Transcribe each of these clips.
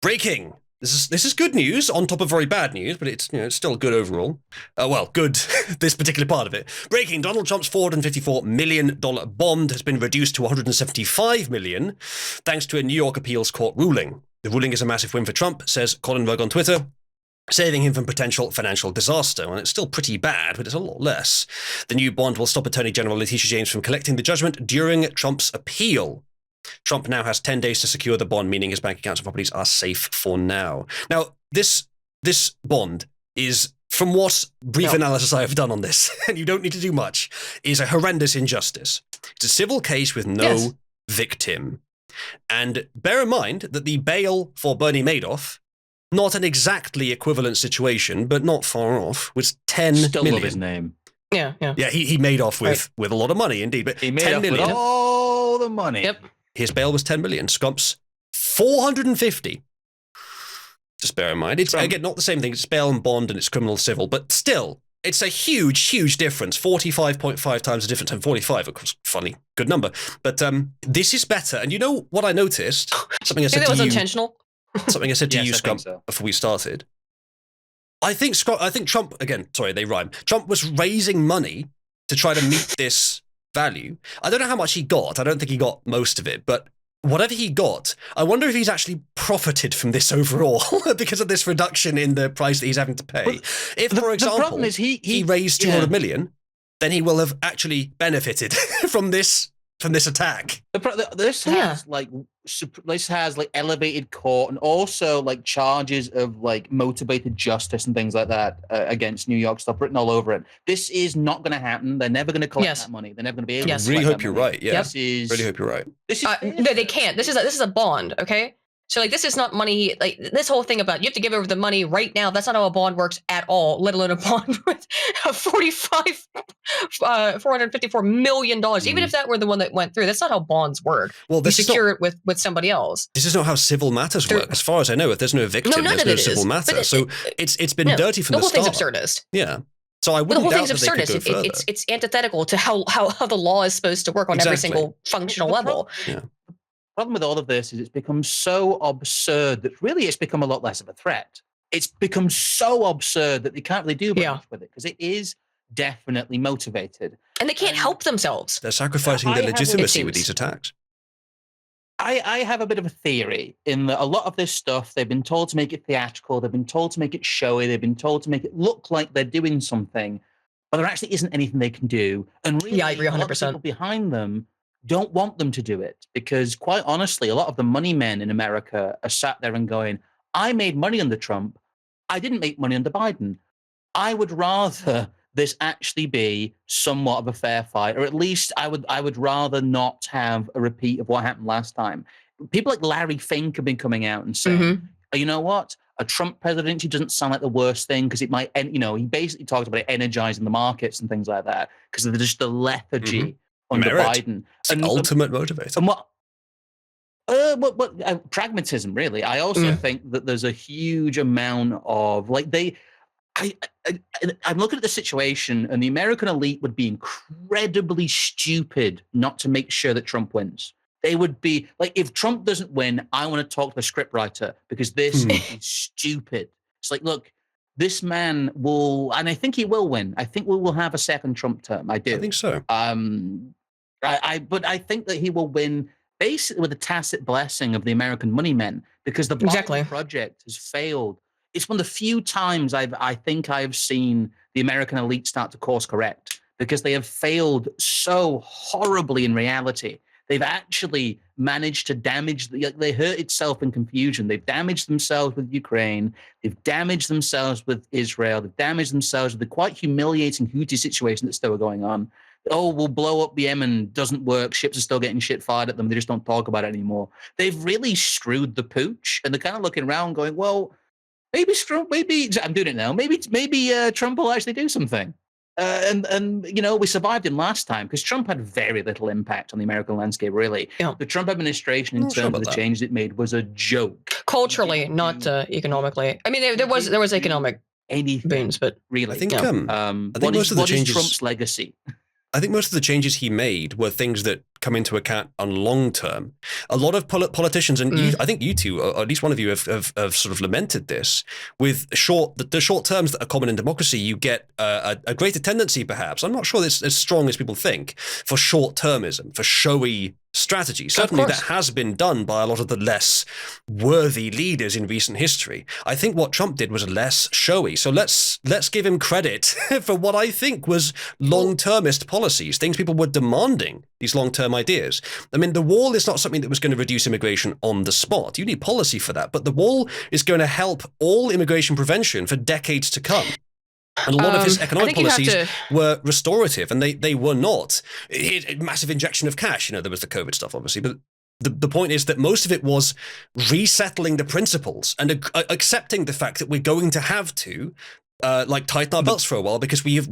Breaking. This is good news on top of very bad news, but it's still good overall. Well, good this particular part of it. Breaking: Donald Trump's $454 million bond has been reduced to $175 million, thanks to a New York appeals court ruling. The ruling is a massive win for Trump, says Colin Rugg on Twitter, saving him from potential financial disaster. And it's still pretty bad, but it's a lot less. The new bond will stop Attorney General Letitia James from collecting the judgment during Trump's appeal. Trump now has 10 days to secure the bond, meaning his bank accounts and properties are safe for now. Now, this bond is, from what brief analysis I have done on this, and you don't need to do much, is a horrendous injustice. It's a civil case with no victim. And bear in mind that the bail for Bernie Madoff, not an exactly equivalent situation, but not far off, was $10 million. Still love his name. Yeah. Yeah, he made off with a lot of money, indeed. But He made $10 off million. with all the money. Yep. His bail was $10 million. Scrump's $450. Just bear in mind. It's, again, not the same thing. It's bail and bond and it's criminal civil, but still, it's a huge, huge difference. 45.5 times the difference, and 45, of course, funny, good number. But this is better. And you know what I noticed? Something I said that to was you. intentional. Something I said to Yes, you, I think Scrump, so. before we started. I think Trump, again, sorry, they rhyme. Trump was raising money to try to meet this value. I don't know how much he got. I don't think he got most of it, but whatever he got, I wonder if he's actually profited from this overall because of this reduction in the price that he's having to pay. Well, If, for example, the problem is he raised $200 million, then he will have actually benefited from this attack. This has like elevated court and also like charges of like motivated justice and things like that against New York stuff written all over it. This is not going to happen. They're never going to collect that money. They're never going to be able to. Really collect hope that you're money. right. Yeah, really hope you're right. This is No, they can't. This is a bond. Okay. So like this is not money. Like this whole thing about you have to give over the money right now. That's not how a bond works at all. Let alone a bond with $454 million. Even if that were the one that went through, that's not how bonds work. Well, you secure it with somebody else. This is not how civil matters work. As far as I know, if there's no victim, there's no civil matter. So it's been dirty from the start. The whole thing's absurdist. Yeah. So I wouldn't doubt that they could go further. It's antithetical to how the law is supposed to work on every single functional level. Yeah. The problem with all of this is it's become so absurd that really it's become a lot less of a threat. It's become so absurd that they can't really do much with it because it is definitely motivated. And they can't help themselves. They're sacrificing their legitimacy with these attacks. I have a bit of a theory in that a lot of this stuff, they've been told to make it theatrical, they've been told to make it showy, they've been told to make it look like they're doing something, but there actually isn't anything they can do. And really, I agree 100%. A lot of people behind them don't want them to do it because, quite honestly, a lot of the money men in America are sat there and going, I made money under Trump. I didn't make money under Biden. I would rather this actually be somewhat of a fair fight, or at least I would rather not have a repeat of what happened last time. People like Larry Fink have been coming out and saying, you know what? A Trump presidency doesn't sound like the worst thing because it might, he basically talks about it energizing the markets and things like that because of just the lethargy under Biden. It's the ultimate motivator. And what pragmatism, really. I also think that there's a huge amount of I'm looking at the situation, and the American elite would be incredibly stupid not to make sure that Trump wins. They would be like, if Trump doesn't win, I want to talk to the scriptwriter because this is stupid. It's like, look, this man will, and I think he will win. I think we will have a second Trump term. I do. I think so. But I think that he will win basically with a tacit blessing of the American money men because the Biden project has failed. It's one of the few times I think I've seen the American elite start to course correct because they have failed so horribly in reality. They've actually managed to damage, they hurt itself in confusion. They've damaged themselves with Ukraine. They've damaged themselves with Israel. They've damaged themselves with the quite humiliating Houthi situation that's still going on. Oh, we'll blow up Yemen, doesn't work. Ships are still getting shit fired at them. They just don't talk about it anymore. They've really screwed the pooch. And they're kind of looking around going, well, maybe I'm doing it now. Maybe Trump will actually do something. And we survived him last time because Trump had very little impact on the American landscape, really. Yeah. The Trump administration, in terms of the changes it made, was a joke. Culturally, not economically. I mean, there was economic anything booms, but really, I think most of the changes. Trump's legacy? I think most of the changes he made were things that come into account on long term. A lot of politicians, and I think you two, or at least one of you, have sort of lamented this. With the short terms that are common in democracy, you get a greater tendency, perhaps. I'm not sure it's as strong as people think, for short termism, for showy strategy. Certainly that has been done by a lot of the less worthy leaders in recent history. I think what Trump did was less showy. So let's give him credit for what I think was long-termist policies, things people were demanding, these long-term ideas. I mean, the wall is not something that was going to reduce immigration on the spot. You need policy for that. But the wall is going to help all immigration prevention for decades to come. And a lot of his economic policies were restorative, and they were not. Massive injection of cash. There was the COVID stuff, obviously, but the point is that most of it was resettling the principles and accepting the fact that we're going to have to tighten our belts for a while, because we've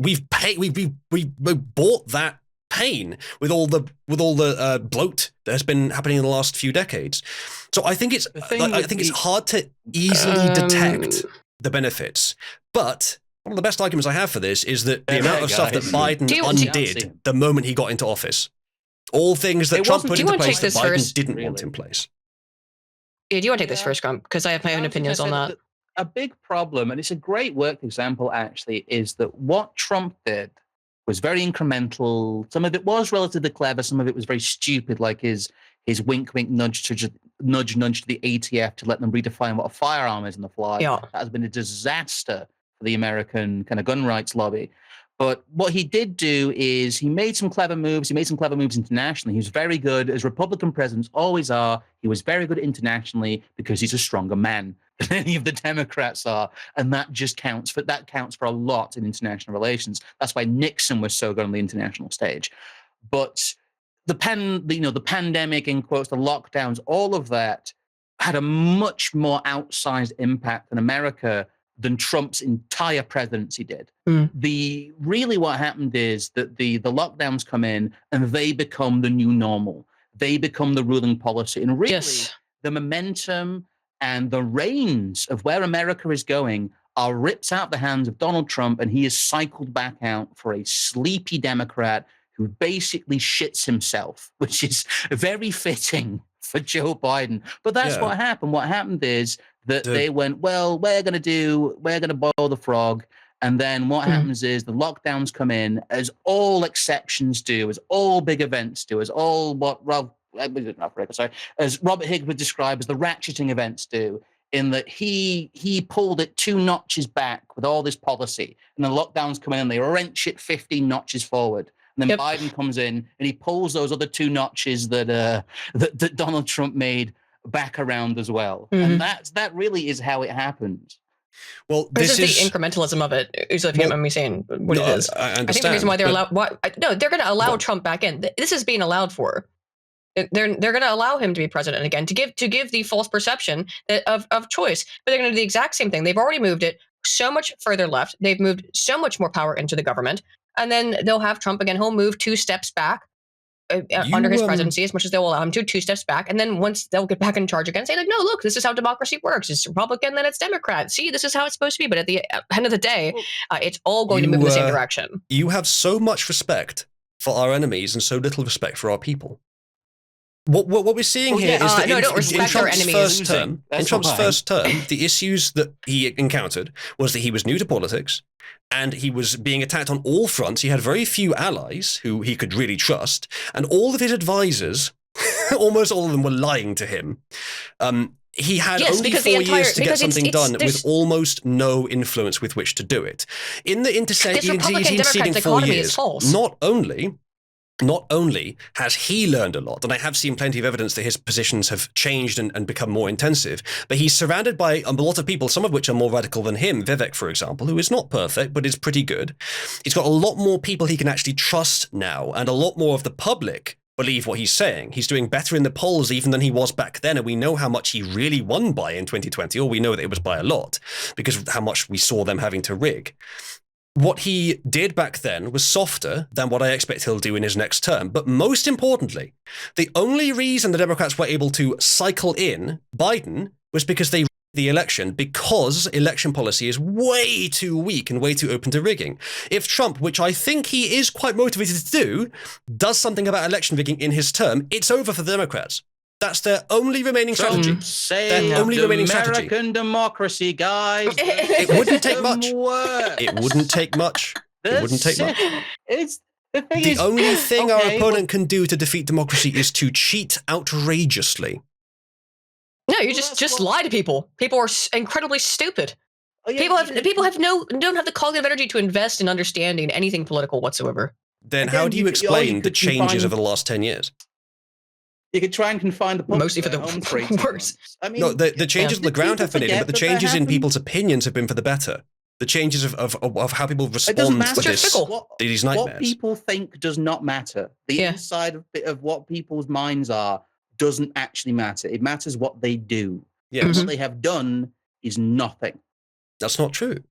bought that pain with all the bloat that has been happening in the last few decades. So I think it's hard to easily detect the benefits, but one of the best arguments I have for this is that the amount of stuff that Biden undid the moment he got into office, all things that Trump put into place that Biden didn't want in place. Yeah, do you want to take this first, Scrump? Because I have my own opinions on that. A big problem, and it's a great worked example actually, is that what Trump did was very incremental. Some of it was relatively clever. Some of it was very stupid, like his wink, wink, nudge to the ATF to let them redefine what a firearm is on the fly. Yeah. That has been a disaster for the American kind of gun rights lobby. But what he did do is he made some clever moves. He made some clever moves internationally. He was very good, as Republican presidents always are. He was very good internationally because he's a stronger man than any of the Democrats are, and that counts for a lot in international relations. That's why Nixon was so good on the international stage. But the pandemic, in quotes, the lockdowns, all of that had a much more outsized impact in America than Trump's entire presidency did. Really what happened is that the lockdowns come in and they become the new normal. They become the ruling policy. And really, the momentum and the reins of where America is going are ripped out the hands of Donald Trump, and he is cycled back out for a sleepy Democrat who basically shits himself, which is very fitting for Joe Biden. But that's what happened. What happened is that they went, well, we're going to boil the frog. And then what happens is the lockdowns come in, as all exceptions do, as all big events do, as all as Robert Higgs would describe as the ratcheting events do, in that he pulled it 2 notches back with all this policy. And the lockdowns come in and they wrench it 15 notches forward. And then Biden comes in and he pulls those other 2 notches that Donald Trump made back around as well. And that really is how it happened. Well, this is the incrementalism of it. If you don't mind me saying what it is. I understand. I think the reason why they're going to allow Trump back in. This is being allowed for. They're going to allow him to be president again, to give the false perception of choice. But they're going to do the exact same thing. They've already moved it so much further left. They've moved so much more power into the government. And then they'll have Trump again. He'll move 2 steps back under his presidency, as much as they'll allow him to, 2 steps back. And then once they'll get back in charge again, say like, no, look, this is how democracy works. It's Republican, then it's Democrat. See, this is how it's supposed to be. But at the end of the day, it's all going to move in the same direction. You have so much respect for our enemies and so little respect for our people. What we're seeing here is that in Trump's first term, the issues that he encountered was that he was new to politics and he was being attacked on all fronts. He had very few allies who he could really trust, and all of his advisors, almost all of them, were lying to him. He had only 4 years to get something done with almost no influence with which to do it. In the interceding 4 years, not only has he learned a lot, and I have seen plenty of evidence that his positions have changed and become more intensive, but he's surrounded by a lot of people, some of which are more radical than him. Vivek, for example, who is not perfect, but is pretty good. He's got a lot more people he can actually trust now, and a lot more of the public believe what he's saying. He's doing better in the polls even than he was back then, and we know how much he really won by in 2020, or we know that it was by a lot, because of how much we saw them having to rig. What he did back then was softer than what I expect he'll do in his next term. But most importantly, the only reason the Democrats were able to cycle in Biden was because they the election because election policy is way too weak and way too open to rigging. If Trump, which I think he is quite motivated to do, does something about election rigging in his term, it's over for the Democrats. That's their only remaining strategy. Their only remaining strategy. American democracy, guys. It wouldn't take much. It wouldn't take much. It wouldn't take much. The only thing our opponent can do to defeat democracy is to cheat outrageously. No, you just lie to people. People are incredibly stupid. People don't have the cognitive energy to invest in understanding anything political whatsoever. Then how do you explain the changes over the last 10 years? You could try and confine the public mostly for the worse. I mean, no, the changes on the ground have been in, but the changes in people's opinions have been for the better. The changes of how people respond to these nightmares. What people think does not matter. The inside of what people's minds are doesn't actually matter. It matters what they do. Yes. And what they have done is nothing. That's not true.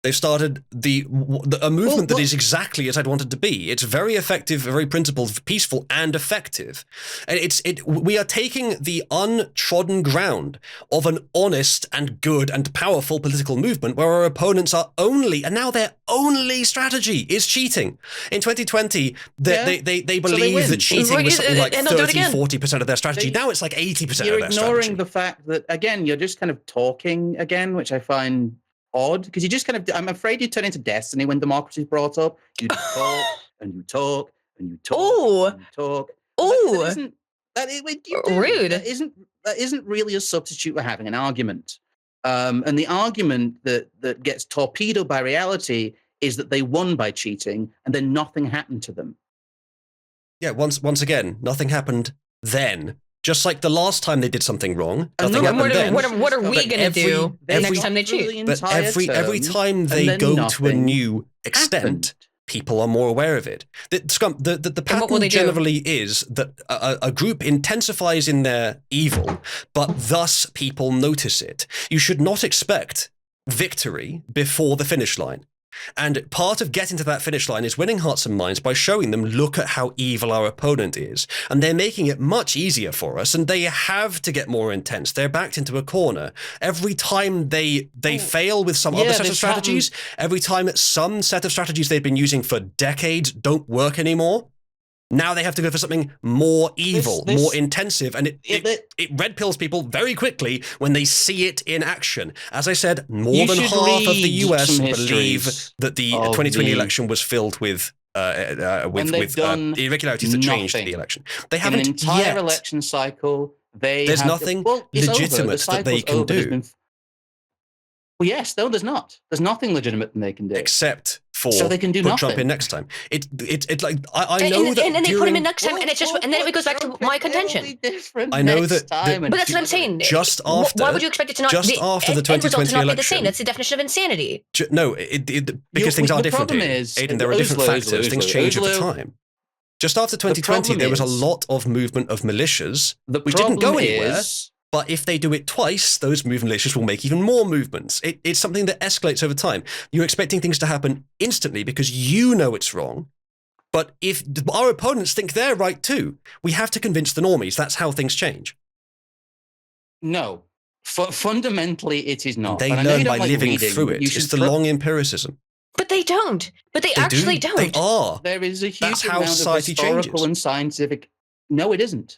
They've started a movement that is exactly as I'd wanted to be. It's very effective, very principled, peaceful, and effective. And we are taking the untrodden ground of an honest and good and powerful political movement where our opponents are and now their only strategy is cheating. In 2020, they believe that cheating was something like 30-40% of their strategy. Now it's like 80% of their strategy. You're ignoring the fact that, again, you're just kind of talking again, which I find odd, because you just kind of, I'm afraid you turn into Destiny when democracy is brought up. You talk and you talk and you talk and you talk. Ooh, rude. That isn't really a substitute for having an argument. And the argument that gets torpedoed by reality is that they won by cheating and then nothing happened to them. Yeah, once again, nothing happened then. Just like the last time they did something wrong, nothing happened then. What are we going to do next time they cheat? But every time they go to a new extent, people are more aware of it. The pattern generally is that a group intensifies in their evil, but thus people notice it. You should not expect victory before the finish line. And part of getting to that finish line is winning hearts and minds by showing them, look at how evil our opponent is. And they're making it much easier for us, and they have to get more intense. They're backed into a corner. Every time they fail with some other set of strategies, every time some set of strategies they've been using for decades don't work anymore, now they have to go for something more evil, more intensive, and it red pills people very quickly when they see it in action. As I said, more than half of the US believe that the 2020 election was filled with irregularities that changed the election. They haven't an entire yet. Election cycle. There's nothing legitimate that they can do. Well, yes, no, there's not. There's nothing legitimate that they can do. Except for so they can do put Trump in next time. It's like I know that, and then they put him in next time, and it's just and then it goes back to my contention. I know that, but that's what I'm saying. Just after, why would you expect it to not? Just after the 2020 election, not be the same. That's the definition of insanity. No, because things are different. Aydin, there are different factors. Things change over time. Just after 2020, there was a lot of movement of militias which didn't go anywhere. But if they do it twice, those movement militias will make even more movements. It's something that escalates over time. You're expecting things to happen instantly because you know it's wrong. But if our opponents think they're right too, we have to convince the normies. That's how things change. No. Fundamentally, it is not. They learn by living through it. It's the long empiricism. But they don't. But they actually don't. They are. There is a huge That's how amount society of historical changes. and scientific... No, it isn't.